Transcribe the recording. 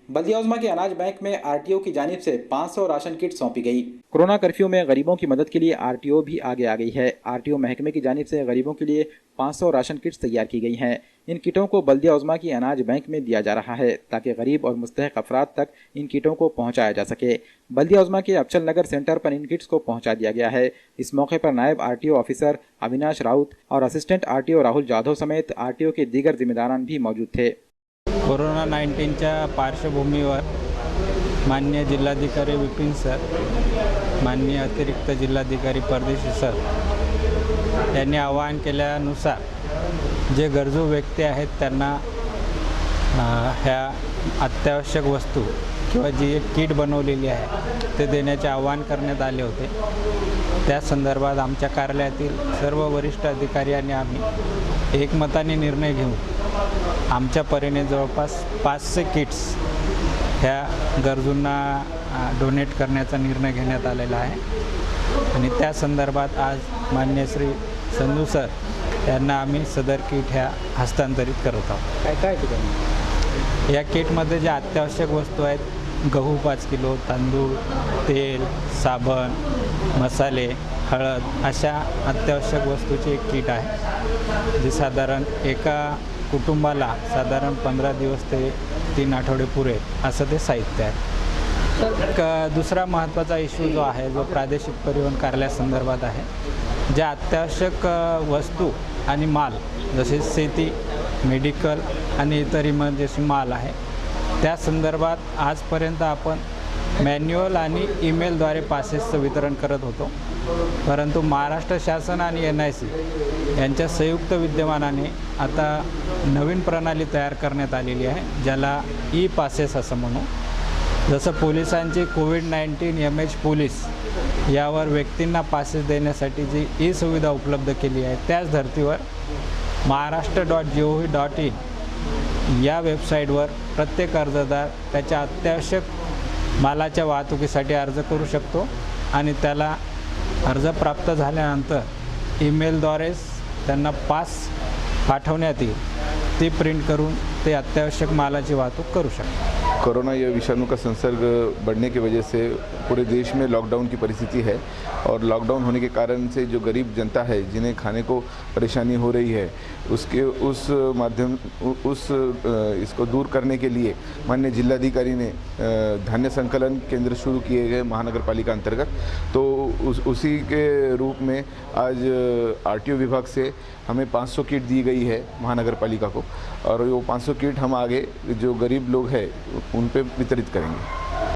बल्दिया उज़्मा के अनाज बैंक में आरटीओ की जानिब से 500 राशन किट सौंपी गई। कोरोना कर्फ्यू में गरीबों की मदद के लिए आरटीओ भी आगे आ गई है। आरटीओ महकमे की जानिब से गरीबों के लिए 500 राशन किट्स तैयार की गई हैं। इन किटों को बल्दिया उज़्मा की अनाज बैंक में दिया जा रहा है ताकि गरीब और मुस्तहक अफराद तक इन किटों को पहुँचाया जा सके। बल्दिया उज़्मा के अफचल नगर सेंटर पर इन किट्स को पहुँचा दिया गया है। इस मौके पर नायब आरटीओ ऑफिसर अविनाश राउत और असिस्टेंट आरटीओ राहुल जाधव समेत आरटीओ के दीगर जिम्मेदारान भी मौजूद थे। कोरोना 19च्या पार्श्वभूमीवर माननीय जिल्हाधिकारी विपिन सर, माननीय अतिरिक्त जिल्हाधिकारी परदेशी सर यांनी आवाहन केल्यानुसार जे गरजू व्यक्ती आहेत त्यांना ह्या अत्यावश्यक वस्तू किंवा जी एक किट बनवलेली आहे ते देण्याचे आवाहन करण्यात आले होते। त्या संदर्भात आमच्या कार्यालयातील सर्व वरिष्ठ अधिकारी आणि आम्ही एकमताने निर्णय घेऊन आमच्या परीने जवळपास 500 किट्स ह्या गरजूंना डोनेट करण्याचा निर्णय घेण्यात आलेला आहे आणि त्या संदर्भात आज माननीय श्री संधू सर यांना आम्ही सदर किट ह्या हस्तांतरित करत आहोत। काय या किटमध्ये ज्या अत्यावश्यक वस्तू आहेत, गहू 5 किलो, तांदूळ, तेल, साबण, मसाले, हळद अशा अत्यावश्यक वस्तूची एक किट आहे जी साधारण एका कुटुंबाला साधारण 15 दिवस ते 3 आठवडे पुरेल असं ते साहित्य आहे। दुसरा महत्त्वाचा इश्यू जो आहे जो प्रादेशिक परिवहन कार्यालयासंदर्भात आहे, ज्या अत्यावश्यक वस्तू आणि माल जसे शेती, मेडिकल आणि इतर इमर्जन्सी माल आहे त्या संदर्भात आजपर्यंत आपण मॅन्युअल आणि ईमेलद्वारे पासेसचं वितरण करत होतो, परंतु महाराष्ट्र शासन आणि NIC यांच्या संयुक्त विद्यमानाने आता नवीन प्रणाली तयार करण्यात आलेली आहे ज्याला पासेस असं म्हणू। जसं पोलिसांची कोविड-19 MH पोलीस यावर व्यक्तींना पासेस देण्यासाठी जी सुविधा उपलब्ध केली आहे त्याच धर्तीवर maharashtra.gov.in या वेबसाईटवर प्रत्येक अर्जदार त्याच्या अत्यावश्यक मालाच्या वाहतुकीसाठी अर्ज करू शकतो आणि त्याला अर्ज प्राप्त झाल्यानंतर ईमेलद्वारेच त्यांना पास पाठवण्यात येईल, ती प्रिंट करून ते अत्यावश्यक मालाची वाहतूक करू शकतात। कोरोना या विषाणु का संसर्ग बढ़ने की वजह से पूरे देश में लॉकडाउन की परिस्थिति है और लॉकडाउन होने के कारण से जो गरीब जनता है जिन्हें खाने को परेशानी हो रही है इसको दूर करने के लिए माननीय जिलाधिकारी ने धान्य संकलन केंद्र शुरू किए गए महानगर पालिका अंतर्गत। तो उसी के रूप में आज RTO विभाग से हमें 500 किट दी गई है महानगर पालिका को और वो 500 किट हम आगे जो गरीब लोग हैं उन पे वितरित करेंगे।